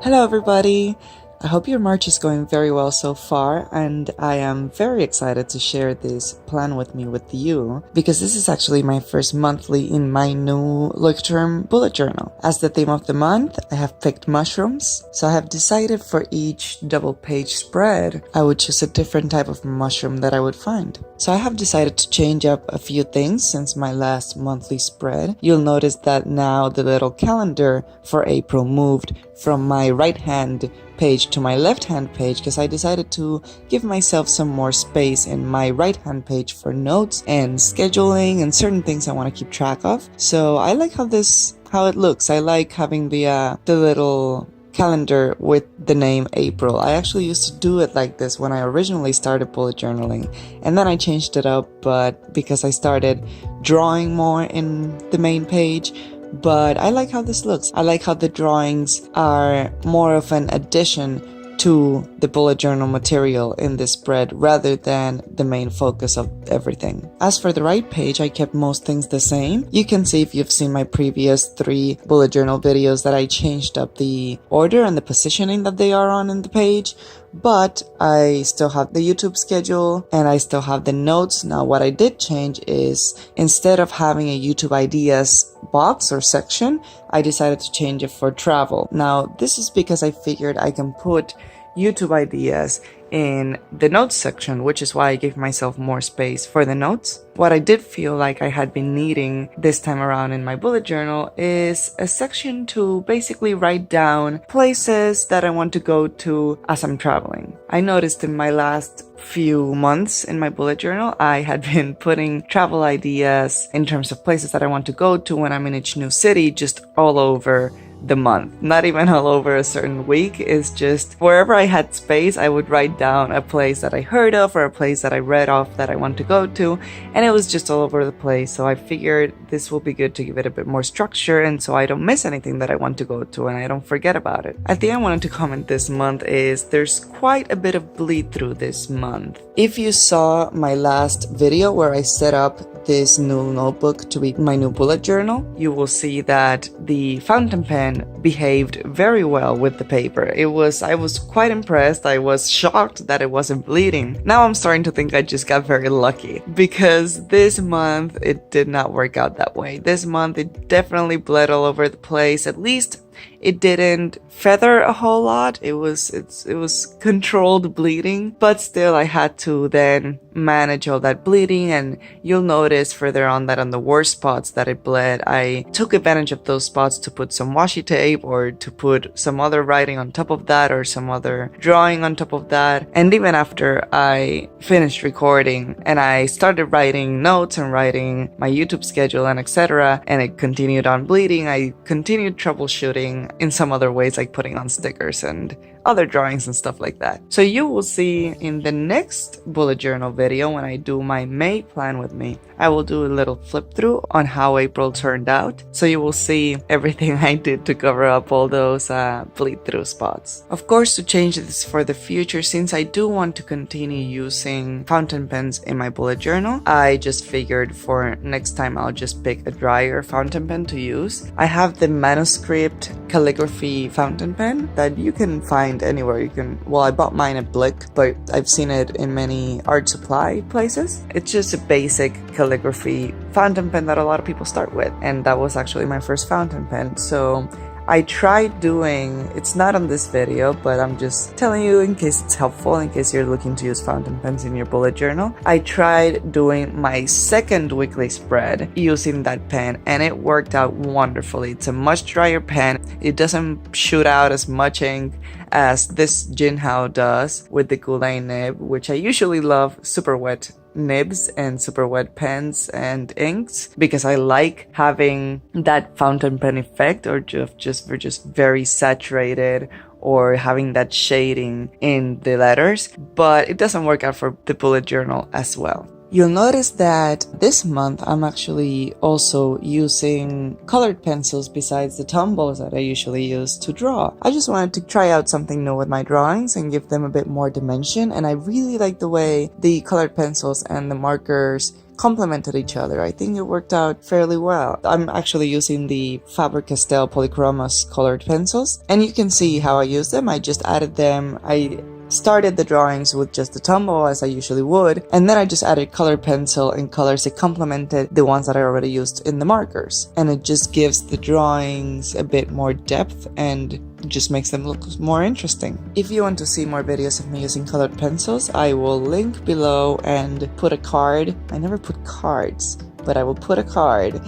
Hello everybody! I hope your March is going very well so far, and I am very excited to share this plan with you because this is actually my first monthly in my new Leuchtturm bullet journal. As the theme of the month, I have picked mushrooms, so I have decided for each double page spread I would choose a different type of mushroom that I would find. So I have decided to change up a few things since my last monthly spread. You'll notice that now the little calendar for April moved from my right hand page to my left hand page because I decided to give myself some more space in my right hand page for notes and scheduling and certain things I want to keep track of. So I like how it looks. I like having the little calendar with the name April. I actually used to do it like this when I originally started bullet journaling, and then I changed it up, but because I started drawing more in the main page. But I like how this looks. I like how the drawings are more of an addition to the bullet journal material in this spread rather than the main focus of everything. As for the right page, I kept most things the same. You can see if you've seen my previous 3 bullet journal videos that I changed up the order and the positioning that they are on in the page, but I still have the YouTube schedule and I still have the notes. Now what I did change is instead of having a YouTube ideas box or section, I decided to change it for travel. Now this is because I figured I can put YouTube ideas in the notes section, which is why I gave myself more space for the notes. What I did feel like I had been needing this time around in my bullet journal is a section to basically write down places that I want to go to as I'm traveling. I noticed in my last few months in my bullet journal, I had been putting travel ideas in terms of places that I want to go to when I'm in each new city just all over the month, not even all over a certain week. It's just wherever I had space, I would write down a place that I heard of or a place that I read off that I want to go to, and it was just all over the place. So I figured this will be good to give it a bit more structure, and so I don't miss anything that I want to go to and I don't forget about it. I think I wanted to comment this month is there's quite a bit of bleed through this month. If you saw my last video where I set up this new notebook to be my new bullet journal, you will see that the fountain pen behaved very well with the paper. I was quite impressed. I was shocked that it wasn't bleeding. Now I'm starting to think I just got very lucky because this month it did not work out that way. This month it definitely bled all over the place. At least it didn't feather a whole lot. It was controlled bleeding, but still I had to then manage all that bleeding, and you'll notice further on that on the worst spots that it bled, I took advantage of those spots to put some washi tape or to put some other writing on top of that or some other drawing on top of that. And even after I finished recording and I started writing notes and writing my YouTube schedule and etc., and it continued on bleeding, I continued troubleshooting in some other ways, like putting on stickers and other drawings and stuff like that. So you will see in the next bullet journal video when I do my May plan with me, I will do a little flip through on how April turned out. So you will see everything I did to cover up all those bleed through spots. Of course, to change this for the future, since I do want to continue using fountain pens in my bullet journal, I just figured for next time I'll just pick a drier fountain pen to use. I have the manuscript calligraphy fountain pen that you can find anywhere. I bought mine at Blick, but I've seen it in many art supply places. It's just a basic calligraphy fountain pen that a lot of people start with, and that was actually my first fountain pen. So I tried doing, it's not on this video, but I'm just telling you in case it's helpful, in case you're looking to use fountain pens in your bullet journal. I tried doing my second weekly spread using that pen, and it worked out wonderfully. It's a much drier pen. It doesn't shoot out as much ink as this Jinhao does with the Goulet nib, which I usually love super wet nibs and super wet pens and inks because I like having that fountain pen effect, or just very saturated, or having that shading in the letters, but it doesn't work out for the bullet journal as well. You'll notice that this month I'm actually also using colored pencils besides the Tombows that I usually use to draw. I just wanted to try out something new with my drawings and give them a bit more dimension, and I really like the way the colored pencils and the markers complemented each other. I think it worked out fairly well. I'm actually using the Faber-Castell Polychromos colored pencils, and you can see how I use them. I just added them. I started the drawings with just the Tombow as I usually would, and then I just added colored pencil and colors that complemented the ones that I already used in the markers, and it just gives the drawings a bit more depth and just makes them look more interesting. If you want to see more videos of me using colored pencils, I will link below and put a card. I never put cards, but I will put a card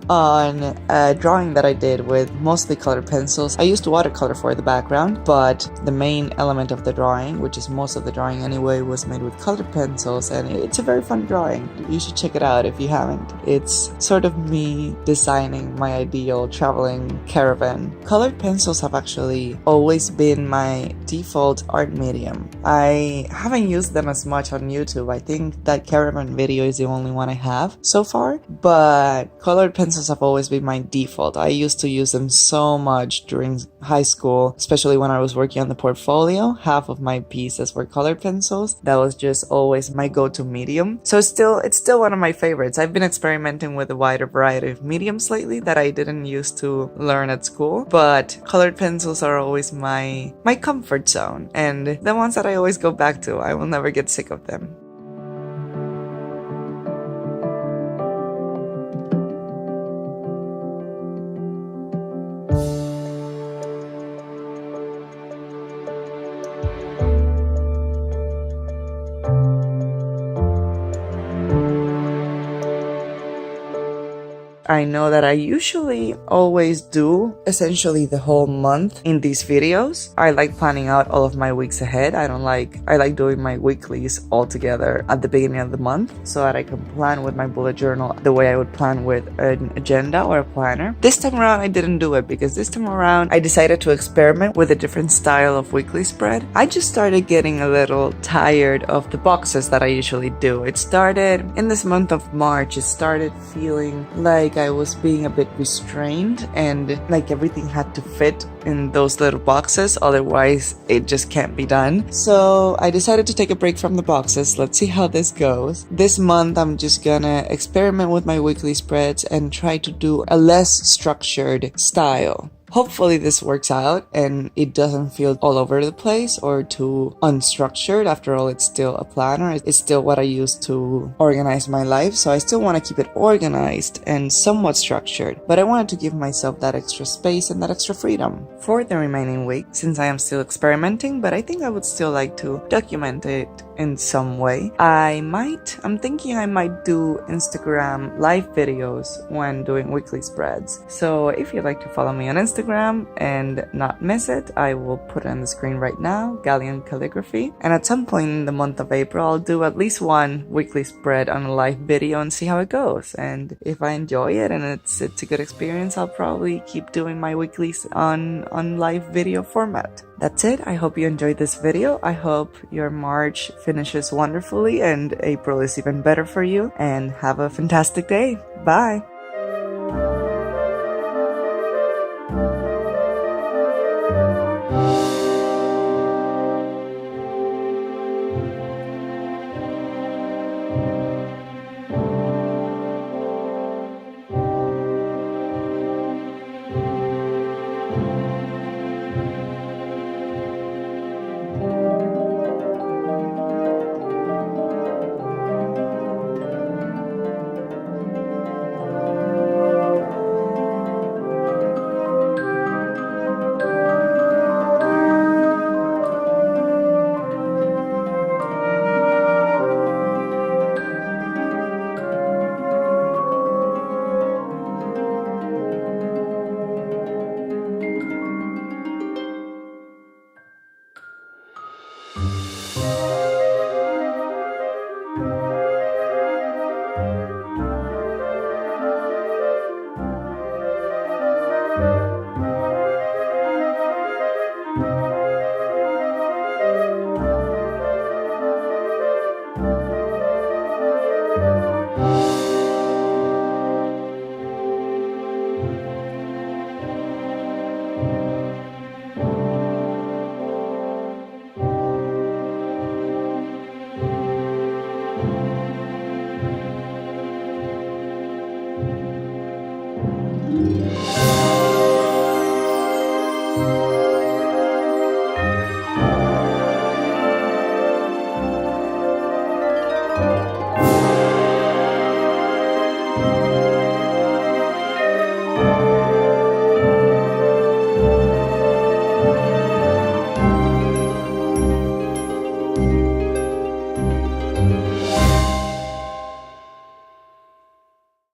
on a drawing that I did with mostly colored pencils. I used watercolor for the background, but the main element of the drawing, which is most of the drawing anyway, was made with colored pencils, and it's a very fun drawing. You should check it out if you haven't. It's sort of me designing my ideal traveling caravan. Colored pencils have actually always been my default art medium. I haven't used them as much on YouTube. I think that caravan video is the only one I have so far, but colored pencils have always been my default. I used to use them so much during high school, especially when I was working on the portfolio. Half of my pieces were colored pencils. That was just always my go-to medium. So it's still one of my favorites. I've been experimenting with a wider variety of mediums lately that I didn't used to learn at school, but colored pencils are always my comfort zone, and the ones that I always go back to. I will never get sick of them. I know that I usually always do essentially the whole month in these videos. I like planning out all of my weeks ahead. I like doing my weeklies all together at the beginning of the month so that I can plan with my bullet journal the way I would plan with an agenda or a planner. This time around I didn't do it because this time around I decided to experiment with a different style of weekly spread. I just started getting a little tired of the boxes that I usually do. It started in this month of March. It started feeling like I was being a bit restrained and like everything had to fit in those little boxes, otherwise it just can't be done. So I decided to take a break from the boxes. Let's see how this goes. This month I'm just gonna experiment with my weekly spreads and try to do a less structured style. Hopefully this works out and it doesn't feel all over the place or too unstructured. After all, it's still a planner. It's still what I use to organize my life. So I still want to keep it organized and somewhat structured, but I wanted to give myself that extra space and that extra freedom for the remaining week, since I am still experimenting, but I think I would still like to document it in some way. I'm thinking I might do Instagram live videos when doing weekly spreads. So if you'd like to follow me on Instagram and not miss it, I will put it on the screen right now, Galleon Calligraphy. And at some point in the month of April, I'll do at least one weekly spread on a live video and see how it goes. And if I enjoy it and it's a good experience, I'll probably keep doing my weeklies on live video format. That's it. I hope you enjoyed this video. I hope your March finishes wonderfully and April is even better for you, and have a fantastic day. Bye!